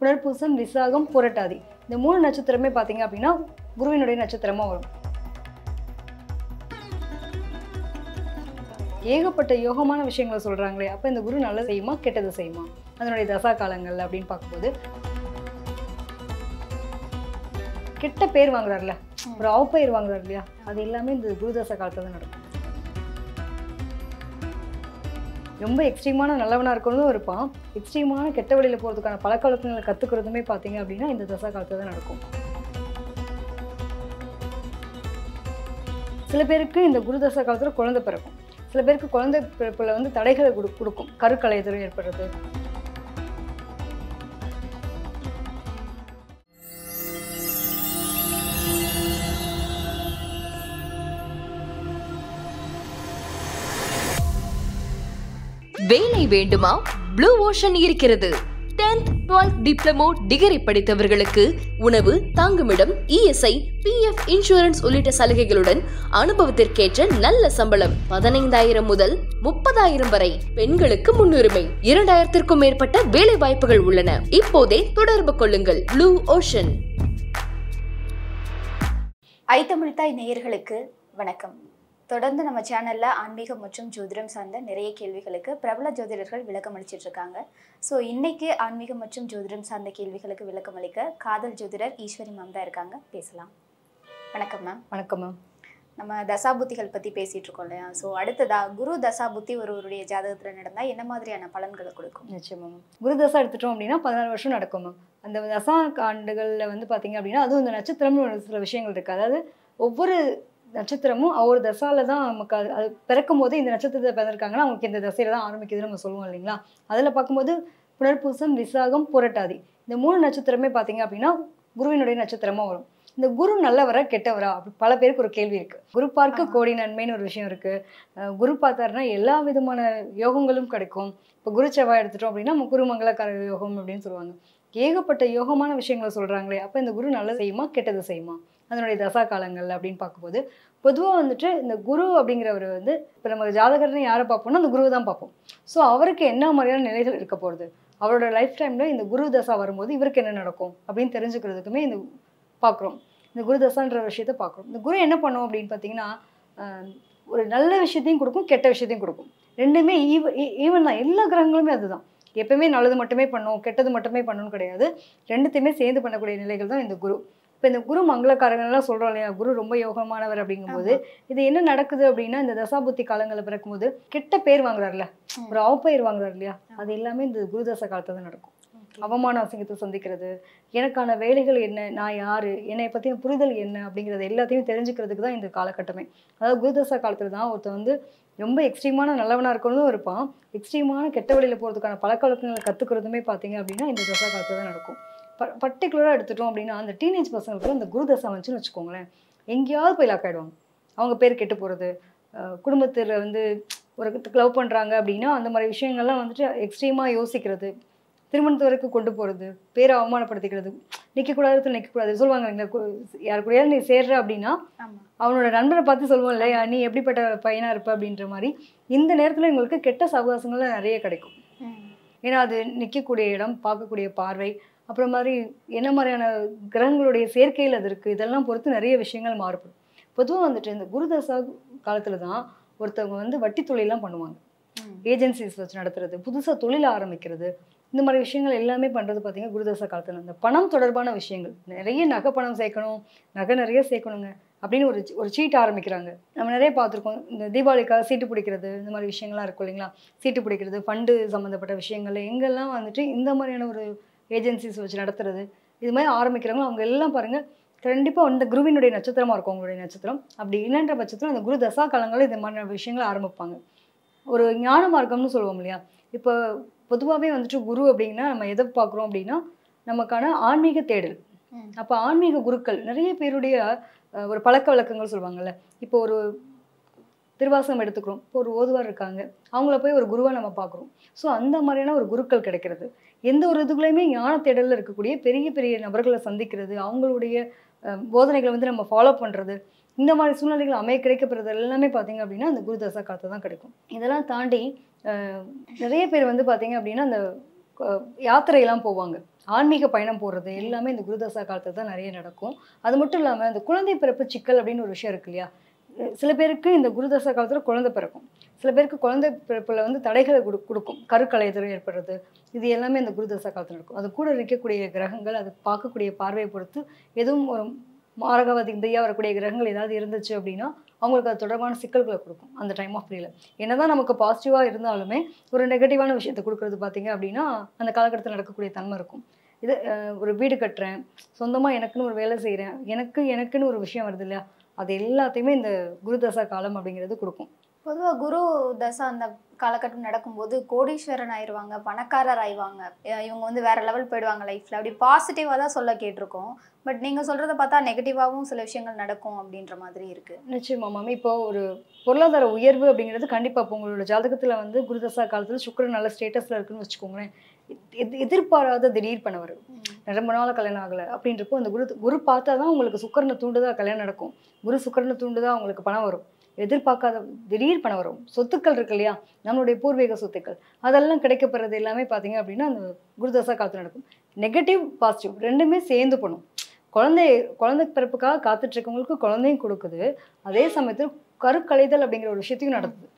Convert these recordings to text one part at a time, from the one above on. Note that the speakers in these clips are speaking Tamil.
புனர்பூசம், விசாகம், புரட்டாதி இந்த 3 நட்சத்திரமே பார்த்தீங்க அப்படின்னா குருவினுடைய நட்சத்திரமா வரும். ஏகப்பட்ட யோகமான விஷயங்களை சொல்றாங்களே, அப்ப இந்த குரு நல்லது செய்யுமா கெட்டது செய்யுமா அதனுடைய தசா காலங்கள்ல அப்படின்னு பார்க்கும்போது கெட்ட பேர் வாங்குறாருல, ஒரு அவப்பெயர் வாங்குறாரு இல்லையா, அது எல்லாமே இந்த குரு தசா காலத்துல தான் நடக்கும். ரொம்ப எக்ஸ்ட்ரீமான நல்லவனா இருக்கணும் இருப்பான், எக்ஸ்ட்ரீமான கெட்ட வழியில போறதுக்கான பழக்க வழக்கங்களை கத்துக்கிறதுமே பார்த்தீங்க அப்படின்னா இந்த தசா காலத்துல தான் நடக்கும். சில பேருக்கு இந்த குரு தசா காலத்துல குழந்தை பிறக்கும், சில பேருக்கு குழந்தை பிறப்புல வந்து தடைகளை கொடுக்கும், கருக்கலைதல் ஏற்படுறது. வேலை வேண்டுமா? ப்ளூ ஓஷன் இருக்கிறது. 10th 12th டிப்ளமோ டிகிரி படித்தவர்களுக்கு உணவு, தங்குமிடம், இஎஸ்ஐ, பிஎஃப் இன்சூரன்ஸ் உள்ளிட்ட சலுகைகளுடன் அனுபவத்திற்கேற்ற நல்ல சம்பளம் 15,000 முதல் 30,000 வரை. பெண்களுக்கு முன்னுரிமை. 2,000க்கும் மேற்பட்ட வேலை வாய்ப்புகள் உள்ளன. இப்போதே தொடர்பு கொள்ளுங்கள். Blue ocean. ஐத்தமிழ்தாய் நேயர்களுக்கு வணக்கம். தொடர்ந்து நம்ம சேனல்ல ஆன்மீகம் மற்றும் ஜோதிடம் சார்ந்த நிறைய கேள்விகளுக்கு பிரபல ஜோதிடர்கள் விளக்கம் அளிச்சிட்டு இருக்காங்க. ஸோ இன்னைக்கு ஆன்மீகம் மற்றும் ஜோதிடம் சார்ந்த கேள்விகளுக்கு விளக்கம் அளிக்க காதல் ஜோதிடர் ஈஸ்வரி மேம் தான் இருக்காங்க. பேசலாம். வணக்கம் மேம். வணக்கம் மேம். நம்ம தசாபுத்திகள் பற்றி பேசிட்டு இருக்கோம் இல்லையா? ஸோ அடுத்ததா குரு தசாபுத்தி ஒருவருடைய ஜாதகத்தில் நடந்தால் என்ன மாதிரியான பலன்களை கொடுக்கும்? நிச்சயமா மேம். குரு தசா எடுத்துட்டோம் அப்படின்னா 16 வருஷம் நடக்கும் மேம். அந்த தசா ஆண்டுகளில் வந்து பார்த்தீங்க அப்படின்னா அதுவும் இந்த நட்சத்திரம்னு ஒரு சில விஷயங்கள் இருக்குது. அதாவது ஒவ்வொரு நட்சத்திரமும் ஒவ்வொரு தசால தான் நமக்கு அது பிறக்கும் போது இந்த நட்சத்திரத்தை பிறந்திருக்காங்கன்னா அவங்களுக்கு இந்த தசையில தான் ஆரம்பிக்குதுன்னு நம்ம சொல்லுவோம் இல்லைங்களா? அதில் பார்க்கும்போது புனர்பூசம், விசாகம், புரட்டாதி இந்த 3 நட்சத்திரமே பார்த்தீங்க அப்படின்னா குருவினுடைய நட்சத்திரமா வரும். இந்த குரு நல்லவரா கெட்டவரா அப்படி பல பேருக்கு ஒரு கேள்வி இருக்கு. குரு பார்க்க கோடி நன்மைன்னு ஒரு விஷயம் இருக்கு. குரு பார்த்தாருன்னா எல்லா விதமான யோகங்களும் கிடைக்கும். இப்போ குரு செவ்வாய் எடுத்துட்டோம் அப்படின்னா குரு மங்களக்கார யோகம் அப்படின்னு சொல்லுவாங்க. ஏகப்பட்ட யோகமான விஷயங்களை சொல்றாங்களே, அப்போ இந்த குரு நல்லது செய்யுமா கெட்டது செய்யுமா அதனுடைய தசா காலங்கள் அப்படின்னு பார்க்கும்போது பொதுவாக வந்துட்டு இந்த குரு அப்படிங்கிறவர் வந்து இப்போ நம்ம ஜாதகர்னு யாரை பார்ப்போம்னா அந்த குருவை தான் பார்ப்போம். ஸோ அவருக்கு என்ன மாதிரியான நிலைகள் இருக்க போகிறது, அவரோட லைஃப் டைமில் இந்த குரு தசா வரும்போது இவருக்கு என்ன நடக்கும் அப்படின்னு தெரிஞ்சுக்கிறதுக்குமே இந்த பார்க்குறோம். இந்த குரு தசான்ற விஷயத்த பார்க்குறோம். இந்த குரு என்ன பண்ணும் அப்படின்னு பார்த்தீங்கன்னா ஒரு நல்ல விஷயத்தையும் கொடுக்கும், கெட்ட விஷயத்தையும் கொடுக்கும். ரெண்டுமே ஈவன் தான். எல்லா கிரகங்களுமே அதுதான். எப்பவுமே நல்லது மட்டுமே பண்ணும், கெட்டது மட்டுமே பண்ணணும்னு கிடையாது. ரெண்டுத்தையுமே சேர்ந்து பண்ணக்கூடிய நிலைகள் தான் இந்த குரு. இப்போ இந்த குரு மங்களக்காரங்கள்லாம் சொல்கிறோம் இல்லையா, குரு ரொம்ப யோகமானவர் அப்படிங்கும்போது இது என்ன நடக்குது அப்படின்னா இந்த தசாபுத்தி காலங்களில் பிறக்கும்போது கெட்ட பேர் வாங்குறாருல, ஒரு அவப்பெயர் வாங்குறாரு இல்லையா, அது எல்லாமே இந்த குரு தசா காலத்தில் தான் நடக்கும். அவமான அசிங்கத்தை சந்திக்கிறது, எனக்கான வேலைகள் என்ன, நான் யாரு, என்னை பற்றின புரிதல் என்ன அப்படிங்கிறது எல்லாத்தையும் தெரிஞ்சுக்கிறதுக்கு தான் இந்த காலகட்டமே. அதாவது குரு தசா காலத்தில் தான் ஒருத்தர் வந்து ரொம்ப எக்ஸ்ட்ரீமான நல்லவனாக இருக்கணும் இருப்பான், எக்ஸ்ட்ரீமான கெட்ட வழியில் போகிறதுக்கான பழக்க வழக்கங்களை கற்றுக்கிறதுமே பார்த்தீங்க அப்படின்னா இந்த தசா காலத்தில் தான் நடக்கும். பர்டிகுலராக எடுத்துட்டோம் அப்படின்னா அந்த டீனேஜ் பசங்களுக்கு அந்த குரு தசா வந்துச்சுன்னு வச்சுக்கோங்களேன், எங்கேயாவது போய் லாக் ஆகிடுவாங்க. அவங்க பேர் கெட்டு போகிறது, குடும்பத்தில் வந்து ஒரு லவ் பண்ணுறாங்க அப்படின்னா அந்த மாதிரி விஷயங்கள்லாம் வந்துட்டு எக்ஸ்ட்ரீமாக யோசிக்கிறது, திருமணத்து வரைக்கும் கொண்டு போகிறது, பேரை அவமானப்படுத்திக்கிறது, நிற்கக்கூடாது நிற்கக்கூடாது சொல்லுவாங்க இல்லைங்களா. யார் கூடயாவது நீ சேர்ற அப்படின்னா அவனோட நண்பரை பார்த்து சொல்லுவோம் இல்லையா, நீ எப்படிப்பட்ட பையனாக இருப்ப அப்படின்ற மாதிரி. இந்த நேரத்தில் உங்களுக்கு கெட்ட சகவாசங்கள்லாம் நிறைய கிடைக்கும். ஏன்னா அது நிற்கக்கூடிய இடம், பார்க்கக்கூடிய பார்வை, அப்புறம் மாதிரி என்ன மாதிரியான கிரகங்களுடைய சேர்க்கையில் அது இருக்குது, இதெல்லாம் பொறுத்து நிறைய விஷயங்கள் மாறுபடும். பொதுவாக வந்துட்டு இந்த குரு தசா காலத்தில் தான் ஒருத்தவங்க வந்து வட்டி தொழிலாம் பண்ணுவாங்க, ஏஜென்சிஸ் வச்சு நடத்துறது, புதுசாக தொழில் ஆரம்பிக்கிறது, இந்த மாதிரி விஷயங்கள் எல்லாமே பண்ணுறது பார்த்தீங்கன்னா குரு தசா காலத்தில். இந்த பணம் தொடர்பான விஷயங்கள் நிறைய நகை பணம் சேர்க்கணும், நகை நிறைய சேர்க்கணுங்க அப்படின்னு ஒரு சீட் ஆரம்பிக்கிறாங்க. நம்ம நிறைய பார்த்துருக்கோம். இந்த தீபாவளிக்காக சீட்டு பிடிக்கிறது, இந்த மாதிரி விஷயங்கள்லாம் இருக்கும் இல்லைங்களா. சீட்டு பிடிக்கிறது, ஃபண்டு சம்மந்தப்பட்ட விஷயங்கள் எங்கெல்லாம் வந்துட்டு இந்த மாதிரியான ஒரு ஏஜென்சிஸ் வச்சு நடத்துறது, இது மாதிரி ஆரம்பிக்கிறவங்க அவங்க எல்லாம் பாருங்கள் கண்டிப்பாக அந்த குருவினுடைய நட்சத்திரமாக இருக்கும் அவங்களுடைய நட்சத்திரம். அப்படி இல்லைன்ற பட்சத்தில் அந்த குரு தசா காலங்களில் இந்த மாதிரியான விஷயங்களை ஆரம்பிப்பாங்க. ஒரு ஞான மார்க்கம்னு சொல்லுவோம் இல்லையா. இப்போ பொதுவாகவே வந்துட்டு குரு அப்படின்னா நம்ம எதை பார்க்குறோம் அப்படின்னா நமக்கான ஆன்மீக தேடல். அப்போ ஆன்மீக குருக்கள் நிறைய பேருடைய ஒரு பழக்க வழக்கங்கள் சொல்லுவாங்கள்ல. இப்போ ஒரு திருவாசகம் எடுத்துக்கிறோம், இப்போ ஒரு ஓதுவார் இருக்காங்க, அவங்கள போய் ஒரு குருவாக நம்ம பார்க்குறோம். ஸோ அந்த மாதிரியான ஒரு குருக்கள் கிடைக்கிறது, எந்த ஒரு இதுக்குள்ளேயுமே ஞான தேடலில் இருக்கக்கூடிய பெரிய பெரிய நபர்களை சந்திக்கிறது, அவங்களுடைய போதனைகளை வந்து நம்ம ஃபாலோ பண்ணுறது, இந்த மாதிரி சூழ்நிலைகள் அமைய கிடைக்கப்படுறது எல்லாமே பார்த்தீங்க அப்படின்னா அந்த குரு தசா காலத்தை தான் கிடைக்கும். இதெல்லாம் தாண்டி நிறைய பேர் வந்து பார்த்தீங்க அப்படின்னா அந்த யாத்திரையெல்லாம் போவாங்க. ஆன்மீக பயணம் போகிறது எல்லாமே இந்த குருதசா காலத்தில் தான் நிறைய நடக்கும். அது மட்டும் இல்லாமல் இந்த குழந்தை பிறப்பு சிக்கல் அப்படின்னு ஒரு விஷயம் இருக்கு இல்லையா? சில பேருக்கு இந்த குருதசா காலத்தில் குழந்தை பிறக்கும், சில பேருக்கு குழந்தை பிறப்பில் வந்து தடைகளை கொடுக்கும், கருக்கலைதல் ஏற்படுறது. இது எல்லாமே இந்த குருதசா காலத்தில் நடக்கும். அது கூட இருக்கக்கூடிய கிரகங்கள், அது பார்க்கக்கூடிய பார்வையை பொறுத்து எதுவும் ஒரு மாரகவதியாக வரக்கூடிய கிரகங்கள் ஏதாவது இருந்துச்சு அப்படின்னா அவங்களுக்கு அது தொடர்பான சிக்கல்களை கொடுக்கும் அந்த டைம் ஆஃப் பீரியடில். என்னதான் நமக்கு பாசிட்டிவாக இருந்தாலுமே ஒரு நெகட்டிவான விஷயத்தை கொடுக்குறது பார்த்தீங்க அப்படின்னா அந்த காலகட்டத்தில் நடக்கக்கூடிய தன்மை இருக்கும். இது ஒரு வீடு கட்டுறேன், சொந்தமாக எனக்குன்னு ஒரு வேலை செய்கிறேன், எனக்குன்னு ஒரு விஷயம் வருது இல்லையா, அது எல்லாத்தையுமே இந்த குருதசா காலம் அப்படிங்கிறது கொடுக்கும். பொதுவாக குரு தசை அந்த காலகட்டம் நடக்கும்போது கோடீஸ்வரன் ஆயிடுவாங்க, பணக்காரர் ஆயிடுவாங்க, இவங்க வந்து வேற லெவல் போயிடுவாங்க லைஃப்ல, அப்படி பாசிட்டிவாக தான் சொல்ல கேட்டிருக்கோம். பட் நீங்கள் சொல்கிறத பார்த்தா நெகட்டிவாகவும் சில விஷயங்கள் நடக்கும் அப்படின்ற மாதிரி இருக்குது. நிச்சயமா மேம். இப்போ ஒரு பொருளாதார உயர்வு அப்படிங்கிறது கண்டிப்பாக இப்போ உங்களோட ஜாதகத்தில் வந்து குருதசா காலத்தில் சுக்கிரன் நல்ல ஸ்டேட்டஸில் இருக்குன்னு வச்சுக்கோங்களேன். எதிர்பாராத திடீர் பண்ண வரும், ரொம்ப நாள் கல்யாணம் ஆகலை அப்படின்றப்போ அந்த குரு பார்த்தா தான் உங்களுக்கு சுக்கிரனை தூண்டுதா கல்யாணம் நடக்கும், குரு சுக்கிரனை தூண்டுதா உங்களுக்கு பணம் வரும், எதிர்பார்க்காத திடீர் பணம் வரும். சொத்துக்கள் இருக்கு இல்லையா, நம்மளுடைய பூர்வீக சொத்துக்கள் அதெல்லாம் கிடைக்கப்படுறது எல்லாமே பார்த்தீங்க அப்படின்னா அந்த குருதசா காலத்தில் நடக்கும். நெகட்டிவ் பாசிட்டிவ் ரெண்டுமே சேர்ந்து பண்ணும். குழந்தை பிறப்புக்காக காத்துட்டு இருக்கவங்களுக்கு குழந்தையும் கொடுக்குது, அதே சமயத்தில் கருக்கலைதல் அப்படிங்கிற ஒரு விஷயத்தையும் நடக்குது.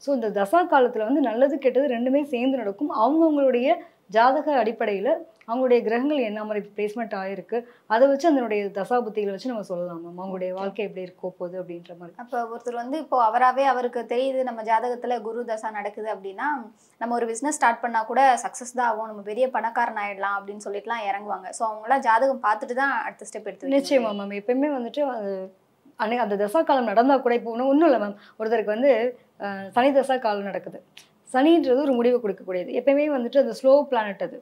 ஸோ இந்த தசா காலத்தில் வந்து நல்லது கெட்டது ரெண்டுமே சேர்ந்து நடக்கும். அவங்கவுங்களுடைய ஜாதக அடிப்படையில் அவங்களுடைய கிரகங்கள் என்ன மாதிரி பிளேஸ்மெண்ட் ஆகிருக்கு அதை வச்சு அதனுடைய தசா புத்திகளை வச்சு நம்ம சொல்லலாம் மேம் அவங்களுடைய வாழ்க்கை எப்படி இருக்கோ போகுது அப்படின்ற மாதிரி. அப்போ ஒருத்தர் வந்து இப்போ அவருக்கு தெரியுது நம்ம ஜாதகத்தில் குரு தசா நடக்குது அப்படின்னா நம்ம ஒரு பிஸ்னஸ் ஸ்டார்ட் பண்ணால் கூட சக்ஸஸ் தான் ஆகும், நம்ம பெரிய பணக்காரன் ஆகிடலாம் அப்படின்னு சொல்லிட்டுலாம் இறங்குவாங்க. ஸோ அவங்களாம் ஜாதகம் பார்த்துட்டு தான் அடுத்த ஸ்டெப் எடுத்து. நிச்சயமா மேம். எப்பயுமே வந்துட்டு அந்த தசா காலம் நடந்தால் கூட இப்போ ஒன்றும் இல்லை மேம். ஒருத்தருக்கு வந்து சனி தசா காலம் நடக்குது, சனின்றது ஒரு முடிவை கொடுக்கக்கூடியது. எப்பயுமே வந்துட்டு அந்த ஸ்லோ பிளானட் அது.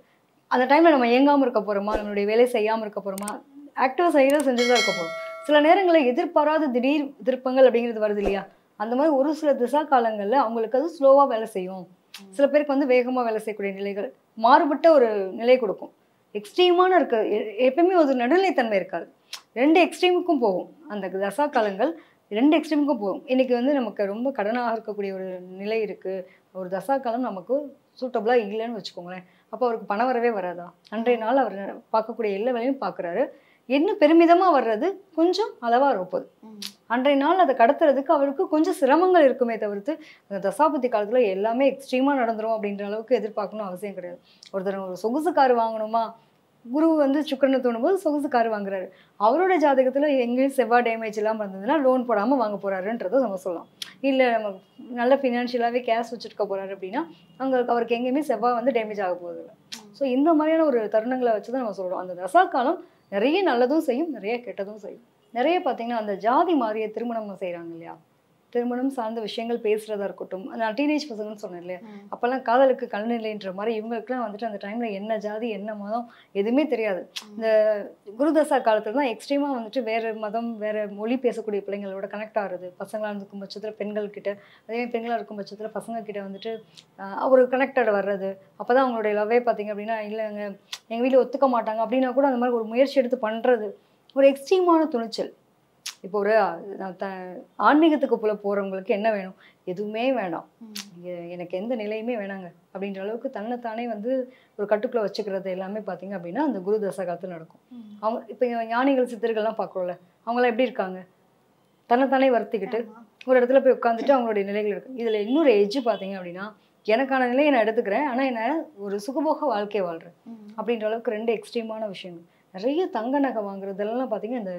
அந்த டைமில் நம்ம இயங்காமல் இருக்க போகிறோமா, நம்மளுடைய வேலை செய்யாமல் இருக்க போகிறோமா, ஆக்டிவாக செஞ்சு தான் இருக்க போகிறோம். சில நேரங்களில் எதிர்பாராத திடீர் திருப்பங்கள் அப்படிங்கிறது வருது இல்லையா, அந்த மாதிரி ஒரு சில திசா காலங்களில் அவங்களுக்கு அது ஸ்லோவாக வேலை செய்யும். சில பேருக்கு வந்து வேகமாக வேலை செய்யக்கூடிய நிலைகள் மாறுபட்ட ஒரு நிலை கொடுக்கும். எக்ஸ்ட்ரீமான இருக்க எப்பயுமே ஒரு நடுநிலைத்தன்மை இருக்காது, ரெண்டு எக்ஸ்ட்ரீமுக்கும் போகும். அந்த தசா காலங்கள் ரெண்டு எக்ஸ்ட்ரீமுக்கும் போகும். இன்றைக்கி வந்து நமக்கு ரொம்ப கடனாக இருக்கக்கூடிய ஒரு நிலை இருக்குது, ஒரு தசா காலம் நமக்கு சூட்டபுளாக இல்லைன்னு வச்சுக்கோங்களேன். அப்போ அவருக்கு பணம் வரவே வராதா, அன்றைய நாள் அவர் பார்க்கக்கூடிய எல்லா வேலையும் பார்க்குறாரு, என்ன பெருமிதமாக வர்றது கொஞ்சம் அளவாக இருப்பது. அன்றைய நாள் அதை கடத்துறதுக்கு அவருக்கு கொஞ்சம் சிரமங்கள் இருக்குமே தவிர்த்து அந்த தசாபதி காலத்தில் எல்லாமே எக்ஸ்ட்ரீமாக நடந்துரும் அப்படின்ற அளவுக்கு எதிர்பார்க்கணும் அவசியம் கிடையாது. ஒருத்தர் ஒரு சொகுசு கார் வாங்கணுமா, குரு வந்து சுக்கிரனை தோணும்போது சொகுசு கார் வாங்குறாரு, அவரோட ஜாதகத்தில் எங்கேயும் செவ்வாய் டேமேஜ் இல்லாமல் இருந்ததுன்னா லோன் போடாமல் வாங்க போகிறாருன்றதை நம்ம சொல்லலாம். இல்லை நம்ம நல்ல ஃபினான்ஷியலாகவே கேஷ் வச்சுருக்க போகிறாரு அப்படின்னா அவருக்கு எங்கேயுமே செவ்வாய் வந்து டேமேஜ் ஆக போகுதில்லை. ஸோ இந்த மாதிரியான ஒரு தருணங்களை வச்சு தான் நம்ம சொல்கிறோம். அந்த தசா காலம் நிறைய நல்லதும் செய்யும், நிறைய கெட்டதும் செய்யும். நிறைய பார்த்தீங்கன்னா அந்த ஜாதி மாறிய திருமணம் செய்கிறாங்க இல்லையா, திருமணம் சார்ந்த விஷயங்கள் பேசுகிறதா இருக்கட்டும். நான் டீனேஜ் பசங்கன்னு சொன்னேன் இல்லையா, அப்போல்லாம் காதலுக்கு கல்நிலைன்ற மாதிரி இவங்களுக்குலாம் வந்துட்டு அந்த டைமில் என்ன ஜாதி என்ன மதம் எதுவுமே தெரியாது. இந்த குருதசா காலத்தில் தான் எக்ஸ்ட்ரீமாக வந்துட்டு வேறு மதம் வேறு மொழி பேசக்கூடிய பிள்ளைங்களோட கனெக்ட் ஆகுறது. பசங்களாக இருக்கும் பட்சத்தில் பெண்கள்கிட்ட, அதே பெண்களாக இருக்கும் பட்சத்தில் பசங்கக்கிட்ட வந்துட்டு ஒரு கனெக்டட் வர்றது. அப்போ தான் அவங்களுடைய லவ்வே பார்த்தீங்க அப்படின்னா இல்லைங்க எங்கள் வீட்டில் ஒத்துக்க மாட்டாங்க அப்படின்னா கூட அந்த மாதிரி ஒரு முயற்சி எடுத்து பண்ணுறது ஒரு எக்ஸ்ட்ரீமான துணிச்சல். இப்போ ஒரு ஆன்மீகத்துக்கு போல போகிறவங்களுக்கு என்ன வேணும், எதுவுமே வேண்டாம், எனக்கு எந்த நிலையுமே வேணாங்க அப்படின்ற அளவுக்கு தன்னைத்தானே வந்து ஒரு கட்டுக்குள்ளே வச்சுக்கிறது எல்லாமே பார்த்தீங்க அப்படின்னா அந்த குரு தசா காலத்தில் நடக்கும். அவங்க இப்போ ஞானிகள் சித்தர்கள்லாம் பார்க்குறோம்ல, அவங்களாம் எப்படி இருக்காங்க, தன்னைத்தானே வருத்திக்கிட்டு ஒரு இடத்துல போய் உட்காந்துட்டு அவங்களுடைய நிலைகள் இருக்குது. இதில் இன்னொரு எஜ்ஜு பார்த்தீங்க அப்படின்னா எனக்கான நிலையை நான் எடுத்துக்கிறேன், ஆனால் என்ன ஒரு சுகபோக வாழ்க்கையை வாழ்கிறேன் அப்படின்ற அளவுக்கு ரெண்டு எக்ஸ்ட்ரீமான விஷயங்கள். நிறைய தங்க நகை வாங்குறதெல்லாம் பார்த்தீங்கன்னா இந்த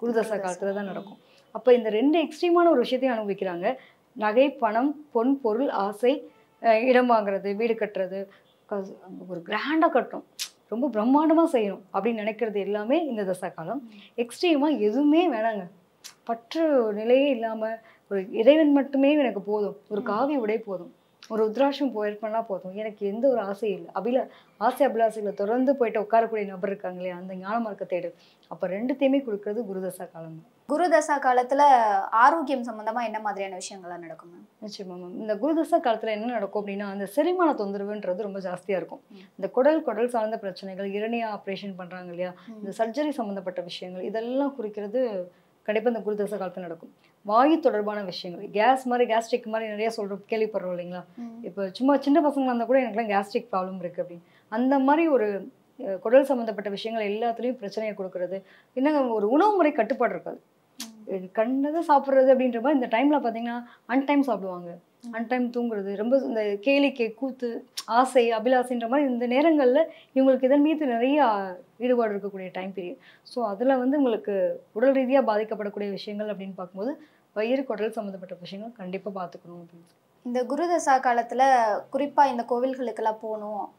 குருதசா காலத்தில் தான் நடக்கும். அப்போ இந்த ரெண்டு எக்ஸ்ட்ரீமான ஒரு விஷயத்தையும் அனுபவிக்கிறாங்க. நகை பணம் பொன் பொருள் ஆசை, இடம் வாங்குறது, வீடு கட்டுறது, ஒரு கிராண்டாக கட்டணும், ரொம்ப பிரம்மாண்டமாக செய்யணும் அப்படின்னு நினைக்கிறது எல்லாமே இந்த தசா காலம். எக்ஸ்ட்ரீமாக எதுவுமே வேணாங்க, பற்று நிலையே இல்லாமல் ஒரு இறைவன் மட்டுமே எனக்கு போதும், ஒரு காவி உடை போதும், ஒரு உத்ராட்சம் போயிருப்பேன்னா போதும், எனக்கு எந்த ஒரு ஆசையும் இல்லை, ஆசை அபிலாசைகளை தொடர்ந்து போயிட்டு உட்காரக்கூடிய நபர் இருக்காங்க இல்லையா, அந்த ஞான மார்க்க தேடு. அப்போ ரெண்டுத்தையுமே கொடுக்கறது குருதசா காலம். குருதசா காலத்தில் ஆரோக்கியம் சம்மந்தமாக என்ன மாதிரியான விஷயங்கள்லாம் நடக்கும்? நிச்சயமா மேம். இந்த குருதசா காலத்தில் என்ன நடக்கும் அப்படின்னா அந்த செரிமான தொந்தரவுன்றது ரொம்ப ஜாஸ்தியாக இருக்கும். இந்த குடல் சார்ந்த பிரச்சனைகள், இரணியா ஆப்ரேஷன் பண்ணுறாங்க இல்லையா, இந்த சர்ஜரி சம்மந்தப்பட்ட விஷயங்கள் இதெல்லாம் குறிக்கிறது கண்டிப்பாக இந்த குருதசா காலத்தில் நடக்கும். வாயு தொடர்பான விஷயங்கள், கேஸ்ட்ரிக் மாதிரி நிறைய கேள்விப்படுறோம் இல்லைங்களா. இப்போ சும்மா சின்ன பசங்களாக இருந்தால் கூட எனக்குலாம் கேஸ்ட்ரிக் ப்ராப்ளம் இருக்குது அப்படின்னு, அந்த மாதிரி ஒரு குடல் சம்மந்தப்பட்ட விஷயங்கள் எல்லாத்துலேயும் பிரச்சனையை கொடுக்கறது. என்னங்க ஒரு உணவு முறை கட்டுப்பாடு இருக்காது. கண்டதை சாப்பிட்றது அப்படின்ற மாதிரி இந்த டைமில் பார்த்தீங்கன்னா அன்டைம் சாப்பிடுவாங்க, அன்டைம் தூங்குறது, ரொம்ப இந்த கேளிக்கை கூத்து ஆசை அபிலாசைன்ற மாதிரி இந்த நேரங்களில் இவங்களுக்கு இதன் மீது நிறைய ஈடுபாடு இருக்கக்கூடிய டைம் பீரியட். ஸோ அதில் வந்து உங்களுக்கு உடல் ரீதியாக பாதிக்கப்படக்கூடிய விஷயங்கள் அப்படின்னு பார்க்கும்போது வயிறு குடல் சம்மந்தப்பட்ட விஷயங்கள் கண்டிப்பாக பார்த்துக்கணும் அப்படின்னு. இந்த குருதசா காலத்துல குறிப்பா இந்த கோவில்களுக்கெல்லாம்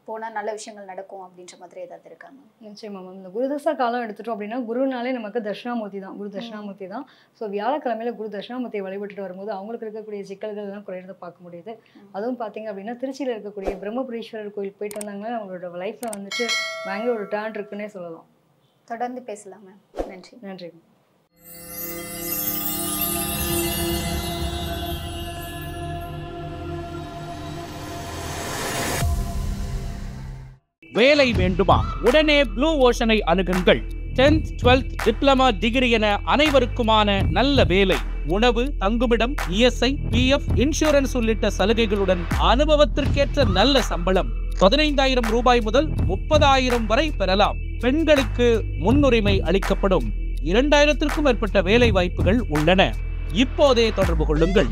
போனால் நல்ல விஷயங்கள் நடக்கும் அப்படின்ற மாதிரி ஏதாவது இருக்காங்க? நிச்சயமா மேம். இந்த குருதசா காலம் எடுத்துட்டோம் அப்படின்னா குருனாலே நமக்கு தட்சிணாமூர்த்தி தான், குரு தட்சிணாமூர்த்தி தான். ஸோ வியாழக்கிழமையில குரு தட்சிணாமூர்த்தியை வழிபட்டுட்டு வரும்போது அவங்களுக்கு இருக்கக்கூடிய சிக்கல்கள் எல்லாம் குறையிறத பார்க்க முடியுது. அதுவும் பார்த்தீங்க அப்படின்னா திருச்சியில் இருக்கக்கூடிய பிரம்மபுரீஸ்வரர் கோயில் போயிட்டு வந்தாங்கன்னா அவங்களோட லைஃப்பில் வந்துட்டு பயங்கர ஒரு டேர்ன் இருக்குன்னே சொல்லலாம். தொடர்ந்து பேசலாம் மேம். நன்றி. நன்றி. வேலை வேண்டுமா? உடனே ப்ளூ ஓஷனை அணுகுங்கள். 10th 12th டிப்ளமா டிகிரி என அனைவருக்குமான நல்ல வேலை, உணவு, தங்குமிடம், இஎஸ்ஐ, பிஎஃப், இன்சூரன்ஸ் உள்ளிட்ட சலுகைகளுடன் அனுபவத்திற்கேற்ற நல்ல சம்பளம் 15,000 ரூபாய் முதல் 30,000 வரை பெறலாம். பெண்களுக்கு முன்னுரிமை அளிக்கப்படும். 2,000க்கும் மேற்பட்ட வேலை வாய்ப்புகள் உள்ளன. இப்போதே தொடர்பு கொள்ளுங்கள்.